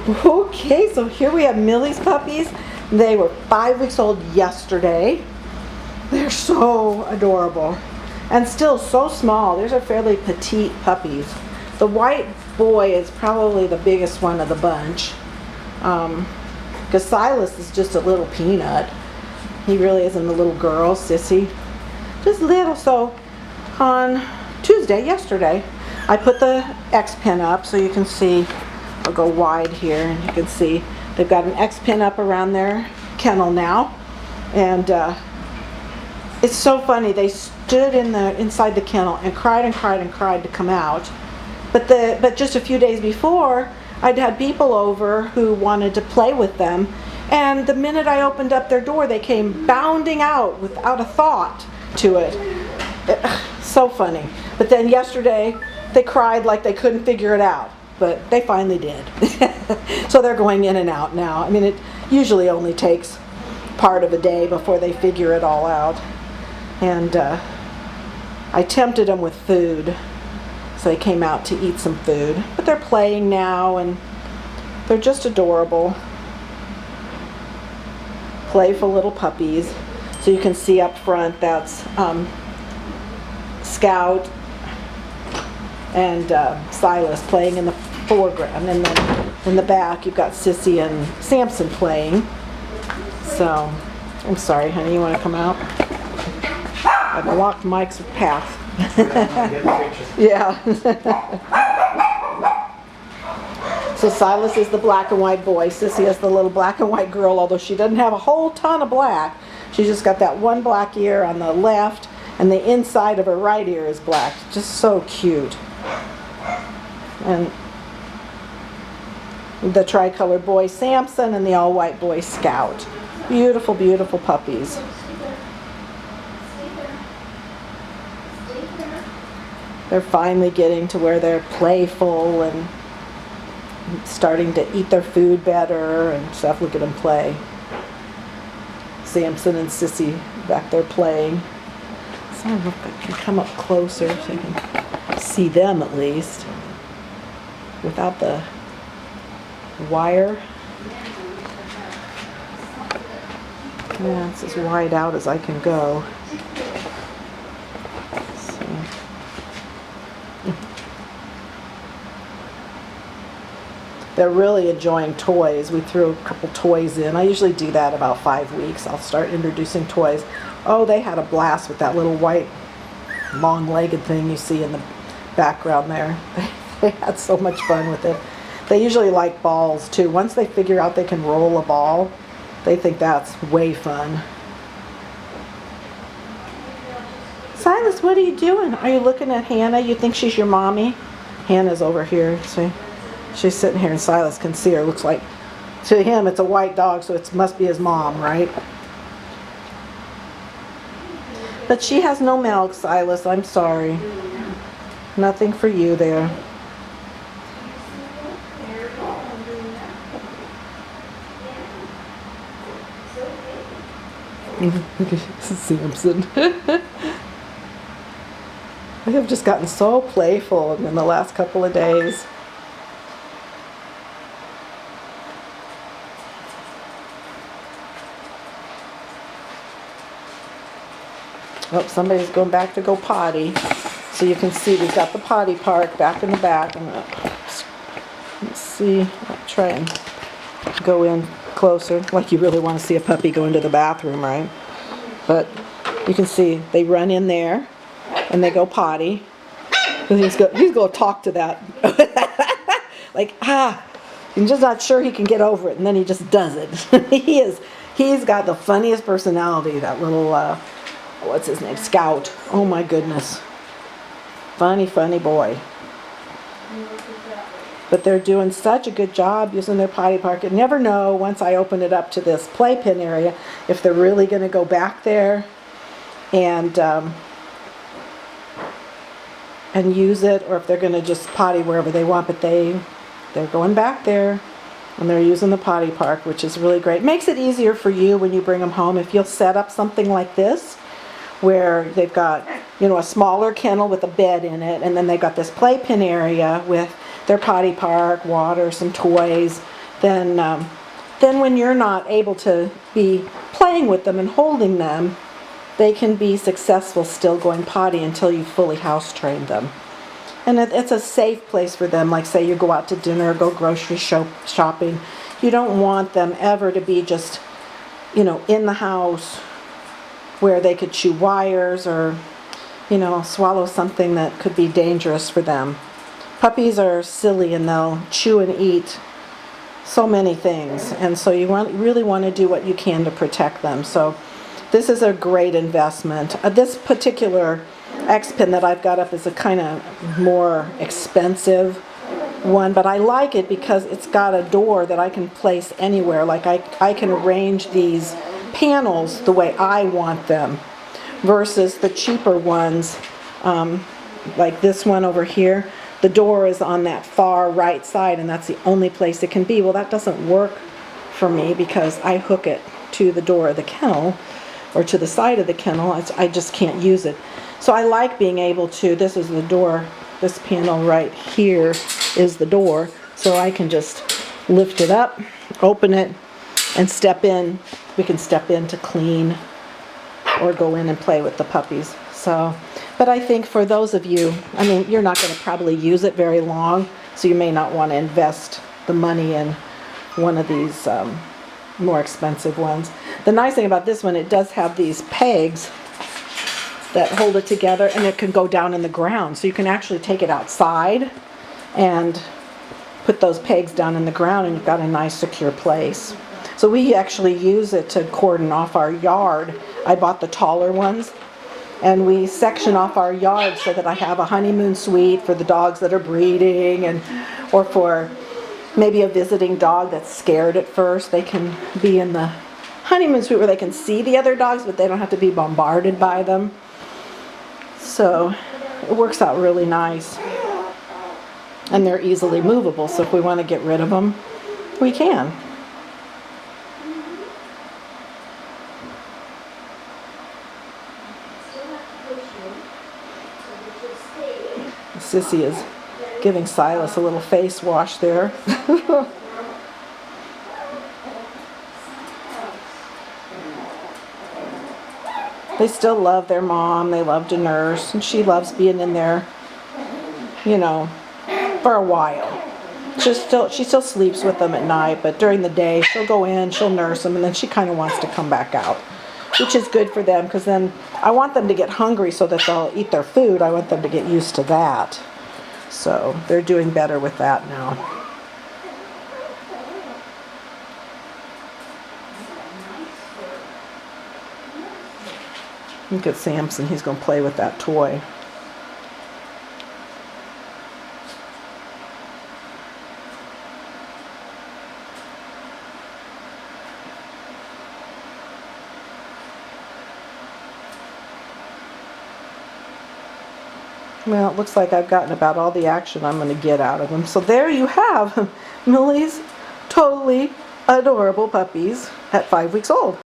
Okay, so here we have Millie's puppies. They were 5 weeks old yesterday. They're so adorable and still so small. These are fairly petite puppies. The white boy is probably the biggest one of the bunch, because Silas is just a little peanut. He really isn't a little girl, Sissy. Just little. So on Tuesday, yesterday, I put the X pin up so you can see. I'll go wide here and you can see they've got an X pin up around their kennel now. And it's so funny. They stood inside the kennel and cried and cried and cried to come out. But just a few days before, I'd had people over who wanted to play with them. And the minute I opened up their door, they came bounding out without a thought to it. So funny. But then yesterday, they cried like they couldn't figure it out. But they finally did. So they're going in and out now. I mean, it usually only takes part of a day before they figure it all out. And I tempted them with food. So they came out to eat some food. But they're playing now, and they're just adorable. Playful little puppies. So you can see up front, that's Scout and Silas playing in the foreground, and then in the back you've got Sissy and Samson playing. So, I'm sorry, honey, you want to come out? I blocked Mike's path. Yeah. So Silas is the black and white boy. Sissy is the little black and white girl, although she doesn't have a whole ton of black. She's just got that one black ear on the left, and the inside of her right ear is black. Just so cute. And the tricolored boy Samson and the all-white boy Scout. Beautiful, beautiful puppies. They're finally getting to where they're playful and starting to eat their food better and stuff. Look at them play. Samson and Sissy back there playing. So I can come up closer so you can see them at least without the wire. Yeah, it's as wide out as I can go. So. They're really enjoying toys. We threw a couple toys in. I usually do that about 5 weeks. I'll start introducing toys. Oh, they had a blast with that little white long-legged thing you see in the background there. They had so much fun with it. They usually like balls too. Once they figure out they can roll a ball, they think that's way fun. Silas, what are you doing? Are you looking at Hannah? You think she's your mommy? Hannah's over here. See? She's sitting here and Silas can see her. Looks like, to him, it's a white dog, so it must be his mom, right? But she has no milk, Silas. I'm sorry. Nothing for you there. Look at Samson. They have just gotten so playful in the last couple of days. Oh, somebody's going back to go potty. So you can see we've got the potty park back in the back. Let's see. I'll try and go in closer. Like you really want to see a puppy go into the bathroom, right? But you can see they run in there and they go potty. He's going to talk to that. Like, I'm just not sure he can get over it. And then he just does it. He's got the funniest personality, that little... what's his name? Scout. Oh my goodness. Funny, funny boy. But they're doing such a good job using their potty park. You never know, once I open it up to this playpen area, if they're really going to go back there and use it, or if they're going to just potty wherever they want. But they're going back there and they're using the potty park, which is really great. Makes it easier for you when you bring them home if you'll set up something like this, where they've got, a smaller kennel with a bed in it, and then they've got this playpen area with their potty park, water, some toys, then when you're not able to be playing with them and holding them, they can be successful still going potty until you fully house train them. And it's a safe place for them. Like say you go out to dinner or go grocery shopping. You don't want them ever to be just, in the house where they could chew wires or, swallow something that could be dangerous for them. Puppies are silly and they'll chew and eat so many things, and so you really want to do what you can to protect them. So this is a great investment. This particular X-Pin that I've got up is a kind of more expensive one, but I like it because it's got a door that I can place anywhere. Like I can arrange these panels the way I want them versus the cheaper ones, like this one over here. The door is on that far right side and that's the only place it can be. Well, that doesn't work for me because I hook it to the door of the kennel or to the side of the kennel. I just can't use it. So I like being able to, this is the door, this panel right here is the door, so I can just lift it up, open it, and step in. We can step in to clean or go in and play with the puppies. So, but I think for those of you, you're not going to probably use it very long, so you may not want to invest the money in one of these more expensive ones. The nice thing about this one, it does have these pegs that hold it together, and it can go down in the ground. So you can actually take it outside and put those pegs down in the ground, and you've got a nice secure place. So we actually use it to cordon off our yard. I bought the taller ones, and we section off our yard so that I have a honeymoon suite for the dogs that are breeding, or for maybe a visiting dog that's scared at first. They can be in the honeymoon suite where they can see the other dogs, but they don't have to be bombarded by them. So it works out really nice. And they're easily movable, so if we want to get rid of them, we can. Sissy is giving Silas a little face wash there. They still love their mom. They love to nurse, and she loves being in there, for a while. She still sleeps with them at night, but during the day she'll go in, she'll nurse them, and then she kind of wants to come back out, which is good for them because then I want them to get hungry so that they'll eat their food. I want them to get used to that. So they're doing better with that now. Look at Samson, he's going to play with that toy. Well, it looks like I've gotten about all the action I'm going to get out of them. So there you have Millie's totally adorable puppies at 5 weeks old.